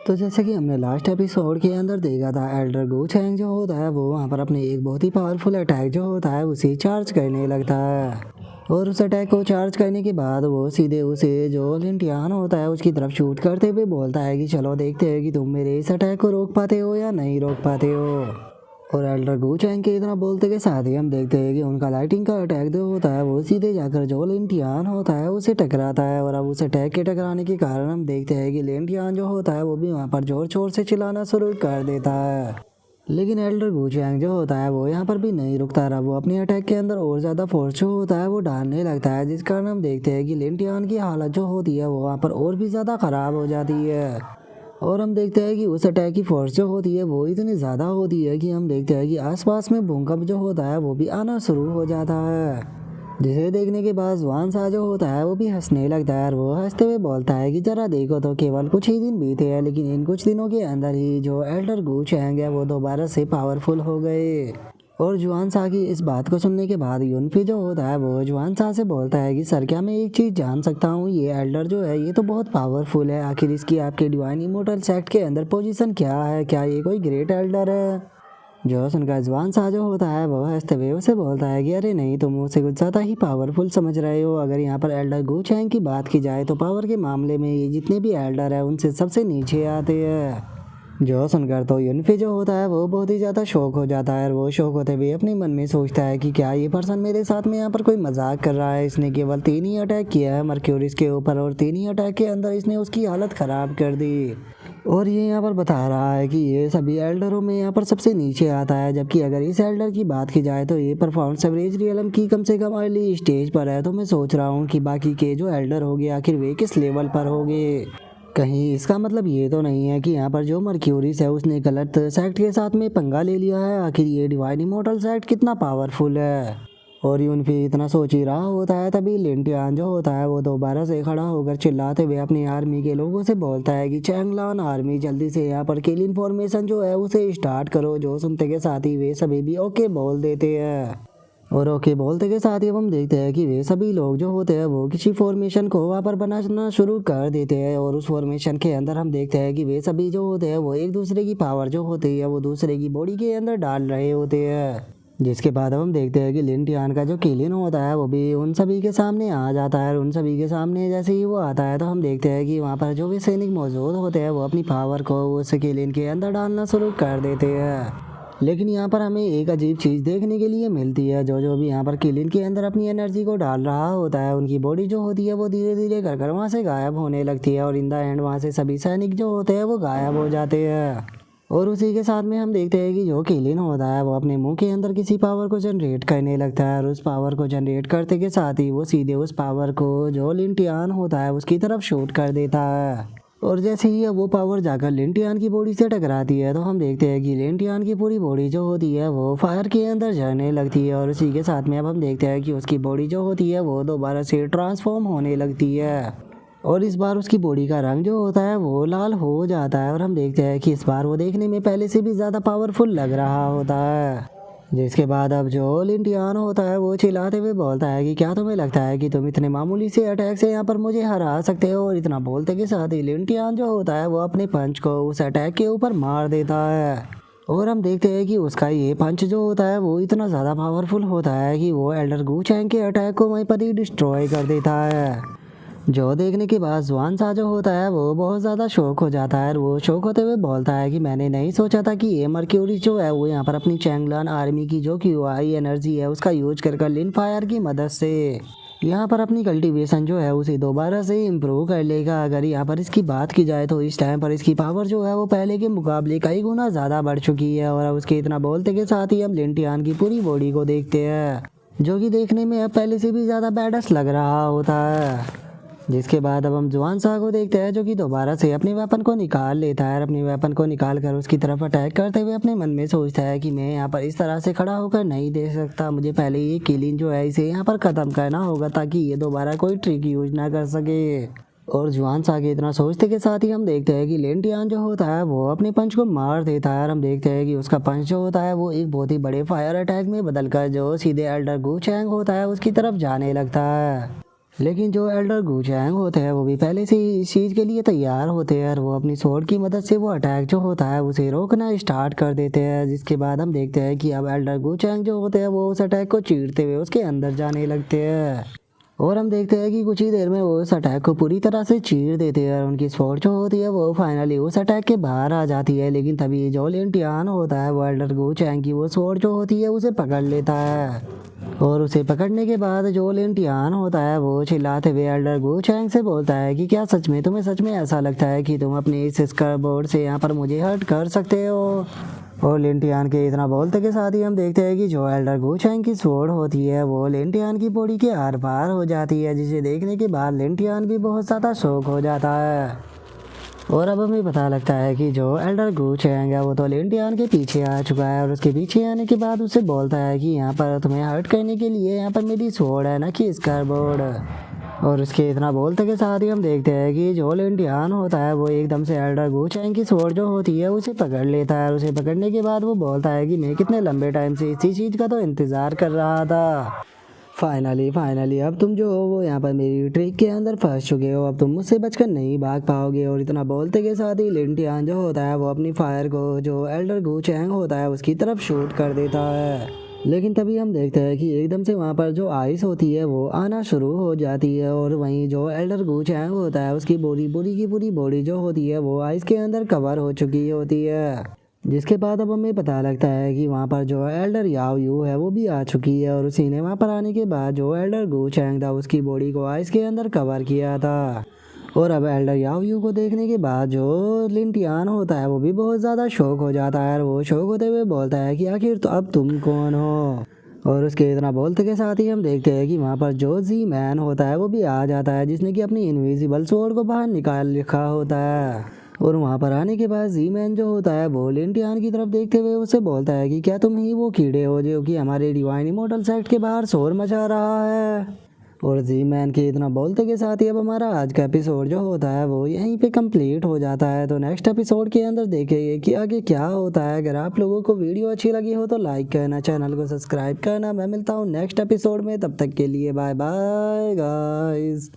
तो जैसे कि हमने लास्ट एपिसोड के अंदर देखा था, एल्डर गो चैंग जो होता है वो वहाँ पर अपने एक बहुत ही पावरफुल अटैक जो होता है उसे चार्ज करने लगता है। और उस अटैक को चार्ज करने के बाद वो सीधे उसे जो लिंटियान होता है उसकी तरफ शूट करते हुए बोलता है कि चलो देखते हैं कि तुम मेरे इस अटैक को रोक पाते हो या नहीं रोक पाते हो। और एल्डर गो चैंग के इतना बोलते के साथ ही हम देखते हैं कि उनका लाइटिंग का अटैक जो होता है वो सीधे जाकर जो लिंटियान होता है उसे टकराता है। और अब उस अटैक के टकराने के कारण हम देखते हैं कि लिंटियान जो होता है वो भी वहाँ पर जोर शोर से चिल्लाना शुरू कर देता है। लेकिन एल्डर गो चैंग जो होता है वो यहाँ पर भी नहीं रुकता रहा, वो अपने अटैक के अंदर और ज़्यादा फोर्स जो होता है वो डालने लगता है, जिस कारण हम देखते हैं कि लिंटियान की हालत जो होती है वो वहाँ पर और भी ज़्यादा ख़राब हो जाती है। और हम देखते हैं कि उस अटैक की फोर्स जो होती है वो इतनी ज़्यादा होती है कि हम देखते हैं कि आसपास में भूकंप जो होता है वो भी आना शुरू हो जाता है, जिसे देखने के बाद जुआन सा जो होता है वो भी हंसने लगता है। और वो हंसते हुए बोलता है कि जरा देखो तो केवल कुछ ही दिन बीते हैं, लेकिन इन कुछ दिनों के अंदर ही जो एल्डर गो चैंग है वो दोबारा से पावरफुल हो गए। और जुआन सा की इस बात को सुनने के बाद यूनफी जो होता है वो जुआन सा से बोलता है कि सर क्या मैं एक चीज़ जान सकता हूँ, ये एल्डर जो है ये तो बहुत पावरफुल है, आखिर इसकी आपके डिवाइन इमोर्टल सेक्ट के अंदर पोजीशन क्या है, क्या ये कोई ग्रेट एल्डर है। जो सुनकर जुआन सा जो होता है वो हंसते हुए उसे बोलता है कि अरे नहीं, तुम उसे कुछ ज़्यादा ही पावरफुल समझ रहे हो। अगर यहाँ पर एल्डर गो चैंग की बात की जाए तो पावर के मामले में ये जितने भी एल्डर है उनसे सबसे नीचे आते हैं। जो सुनकर तो यूनफी जो होता है वो बहुत ही ज़्यादा शौक हो जाता है। और वो शौक होते हुए अपने मन में सोचता है कि क्या ये पर्सन मेरे साथ में यहाँ पर कोई मजाक कर रहा है, इसने केवल 3 ही अटैक किया है मर्क्यूरिस के ऊपर और 3 ही अटैक के अंदर इसने उसकी हालत ख़राब कर दी। और ये यहाँ पर बता रहा है कि ये सभी एल्डरों में यहाँ पर सबसे नीचे आता है, जबकि अगर इस एल्डर की बात की जाए तो ये परफॉर्मेंस एवरेज रियलम की कम से कम अर्ली स्टेज पर है। तो मैं सोच रहा हूँ कि बाकी के जो एल्डर होंगे आखिर वे किस लेवल पर होंगे। कहीं इसका मतलब ये तो नहीं है कि यहाँ पर जो मर्क्यूरिस है उसने गलत सेक्ट के साथ में पंगा ले लिया है, आखिर ये डिवाइन इमोर्टल सेक्ट कितना पावरफुल है। और यूनफी इतना सोच ही रहा होता है तभी लिंटियान जो होता है वो दोबारा से खड़ा होकर चिल्लाते हुए अपनी आर्मी के लोगों से बोलता है कि चैंगलान आर्मी जल्दी से यहाँ पर किल इन्फॉर्मेशन जो है उसे स्टार्ट करो। जो सुनते के साथ ही वे सभी भी ओके बोल देते हैं। और ओके बोलते के साथ ही अब हम देखते हैं कि वे सभी लोग जो होते हैं वो किसी फॉर्मेशन को वहाँ पर बनाना शुरू कर देते हैं। और उस फॉर्मेशन के अंदर हम देखते हैं कि वे सभी जो होते हैं वो एक दूसरे की पावर जो होती है वो दूसरे की बॉडी के अंदर डाल रहे होते हैं। जिसके बाद अब हम देखते हैं कि लिंटियान का जो किलिन होता है वो भी उन सभी के सामने आ जाता है। और उन सभी के सामने जैसे ही वो आता है तो हम देखते हैं कि वहाँ पर जो भी सैनिक मौजूद होते हैं वो अपनी पावर को उस किलिन के अंदर डालना शुरू कर देते हैं। लेकिन यहाँ पर हमें एक अजीब चीज़ देखने के लिए मिलती है, जो जो भी यहाँ पर किलिन के अंदर अपनी एनर्जी को डाल रहा होता है उनकी बॉडी जो होती है वो धीरे धीरे कर वहाँ से गायब होने लगती है। और इन द एंड वहाँ से सभी सैनिक जो होते हैं वो गायब हो जाते हैं। और उसी के साथ में हम देखते हैं कि जो किलिन होता है वो अपने मुंह के अंदर किसी पावर को जनरेट करने लगता है। और उस पावर को जनरेट करते के साथ ही वो सीधे उस पावर को जो लिंटियान होता है उसकी तरफ शूट कर देता है। और जैसे ही वो पावर जाकर लिंटियान की बॉडी से टकराती है तो हम देखते हैं कि लिंटियान की पूरी बॉडी जो होती है वो फायर के अंदर जलने लगती है। और उसी के साथ में अब हम देखते हैं कि उसकी बॉडी जो होती है वो दोबारा से ट्रांसफॉर्म होने लगती है। और इस बार उसकी बॉडी का रंग जो होता है वो लाल हो जाता है। और हम देखते हैं कि इस बार वो देखने में पहले से भी ज़्यादा पावरफुल लग रहा होता है। जिसके बाद अब जो लिंटियान होता है वो चिल्लाते हुए बोलता है कि क्या तुम्हें लगता है कि तुम इतने मामूली से अटैक से यहाँ पर मुझे हरा सकते हो। और इतना बोलते के साथ ही लिंटियान जो होता है वो अपने पंच को उस अटैक के ऊपर मार देता है। और हम देखते हैं कि उसका ये पंच जो होता है वो इतना ज़्यादा पावरफुल होता है कि वो एल्डर गो चैंग के अटैक को वहीं पर ही डिस्ट्रॉय कर देता है। जो देखने के बाद जुआन सा जो होता है वो बहुत ज़्यादा शौक हो जाता है। और वो शौक होते हुए बोलता है कि मैंने नहीं सोचा था कि ये मर्क्यूरी जो है वो यहाँ पर अपनी चैंगलान आर्मी की जो क्यूआई एनर्जी है उसका यूज कर लिन फायर की मदद से यहाँ पर अपनी कल्टीवेशन जो है उसे दोबारा से इम्प्रूव कर लेगा। अगर यहाँ पर इसकी बात की जाए तो इस टाइम पर इसकी पावर जो है वो पहले के मुकाबले कई गुना ज़्यादा बढ़ चुकी है। और उसके इतना बोलते के साथ ही हम लिंटियान की पूरी बॉडी को देखते हैं, जो कि देखने में अब पहले से भी ज़्यादा बैडस लग रहा होता है। जिसके बाद अब हम जुआन शाह को देखते हैं, जो कि दोबारा से अपने वेपन को निकाल लेता है। अपने वेपन को निकाल कर उसकी तरफ अटैक करते हुए अपने मन में सोचता है कि मैं यहाँ पर इस तरह से खड़ा होकर नहीं देख सकता, मुझे पहले ये किलिन जो है इसे यहाँ पर ख़त्म करना होगा ताकि ये दोबारा कोई ट्रिक यूज ना कर सके। और जुआन शाह के इतना सोचते के साथ ही हम देखते हैं कि लिंटियान जो होता है वो अपने पंच को मार देता है। और हम देखते हैं कि उसका पंच जो होता है वो एक बहुत ही बड़े फायर अटैक में बदलकर जो सीधे एल्डर गो चैंग होता है उसकी तरफ जाने लगता है। लेकिन जो एल्डर गुचैंग होते हैं वो भी पहले से ही इस चीज़ के लिए तैयार होते हैं और वो अपनी स्वॉर्ड की मदद से वो अटैक जो होता है उसे रोकना स्टार्ट कर देते हैं। जिसके बाद हम देखते हैं कि अब एल्डर गुचैंग जो होते हैं वो उस अटैक को चीरते हुए उसके अंदर जाने लगते हैं और हम देखते हैं कि कुछ ही देर में वो उस अटैक को पूरी तरह से चीर देते हैं और उनकी स्वॉर्ड जो होती है वो फाइनली उस अटैक के बाहर आ जाती है। लेकिन तभी जो लिन टियान होता है वो एल्डर गुचैंग की वो स्वॉर्ड जो होती है उसे पकड़ लेता है और उसे पकड़ने के बाद जो लिन टियान होता है वो चिल्लाते हुए एल्डर गुचैंग से बोलता है कि क्या सच में तुम्हें सच में ऐसा लगता है कि तुम अपने इस स्कर्टबोर्ड से यहाँ पर मुझे हर्ट कर सकते हो। और लिंटियान के इतना बोलते के साथ ही हम देखते हैं कि जो एल्डर गुचैंग की स्वॉर्ड होती है वो लिंटियान की बॉडी के आर पार हो जाती है, जिसे देखने के बाद लिंटियान भी बहुत ज़्यादा शौक हो जाता है। और अब हमें पता लगता है कि जो एल्डर गुचैंग है वो तो लिंटियान के पीछे आ चुका है और उसके पीछे आने के बाद उसे बोलता है कि यहाँ पर तुम्हें हर्ट करने के लिए यहाँ पर मेरी स्वॉर्ड है ना कि स्कर्टबोर्ड। और उसके इतना बोलते के साथ ही हम देखते हैं कि जो लिंटियान होता है वो एकदम से एल्डर गुचैंग की स्वॉर्ड जो होती है उसे पकड़ लेता है और उसे पकड़ने के बाद वो बोलता है कि मैं कितने लंबे टाइम से इसी चीज़ का तो इंतज़ार कर रहा था। फाइनली अब तुम जो हो वो यहाँ पर मेरी ट्रिक के अंदर फंस चुके हो, अब तुम मुझसे बचकर नहीं भाग पाओगे। और इतना बोलते के साथ ही लिंटियान जो होता है वो अपनी फायर को जो एल्डर गुचैंग होता है उसकी तरफ शूट कर देता है। लेकिन तभी हम देखते हैं कि एकदम से वहाँ पर जो आइस होती है वो आना शुरू हो जाती है और वहीं जो एल्डर गुचैंग होता है उसकी पूरी की पूरी बॉडी जो होती है वो आइस के अंदर कवर हो चुकी होती है। जिसके बाद अब हमें पता लगता है कि वहाँ पर जो एल्डर याओ यू है वो भी आ चुकी है और उसी ने वहाँ पर आने के बाद जो एल्डर गुचैंग था उसकी बॉडी को आइस के अंदर कवर किया था। और अब एल्डर याओ यू को देखने के बाद जो लिंटियान होता है वो भी बहुत ज़्यादा शौक हो जाता है और वो शौक होते हुए बोलता है कि आखिर तो अब तुम कौन हो। और उसके इतना बोलते के साथ ही हम देखते हैं कि वहाँ पर जो जी मैन होता है वो भी आ जाता है, जिसने कि अपनी इनविजिबल स्वॉर्ड को बाहर निकाल रखा होता है। और वहाँ पर आने के बाद जी मैन जो होता है वो लिंटियान की तरफ देखते हुए उससे बोलता है कि क्या तुम ही वो कीड़े हो जो कि हमारे डिवाइन इमॉर्टल सेक्ट के बाहर शोर मचा रहा है। और जी मैन के इतना बोलते के साथ ही अब हमारा आज का एपिसोड जो होता है वो यहीं पे कंप्लीट हो जाता है। तो नेक्स्ट एपिसोड के अंदर देखेंगे कि आगे क्या होता है। अगर आप लोगों को वीडियो अच्छी लगी हो तो लाइक करना, चैनल को सब्सक्राइब करना। मैं मिलता हूँ नेक्स्ट एपिसोड में, तब तक के लिए बाय बाय गाइस।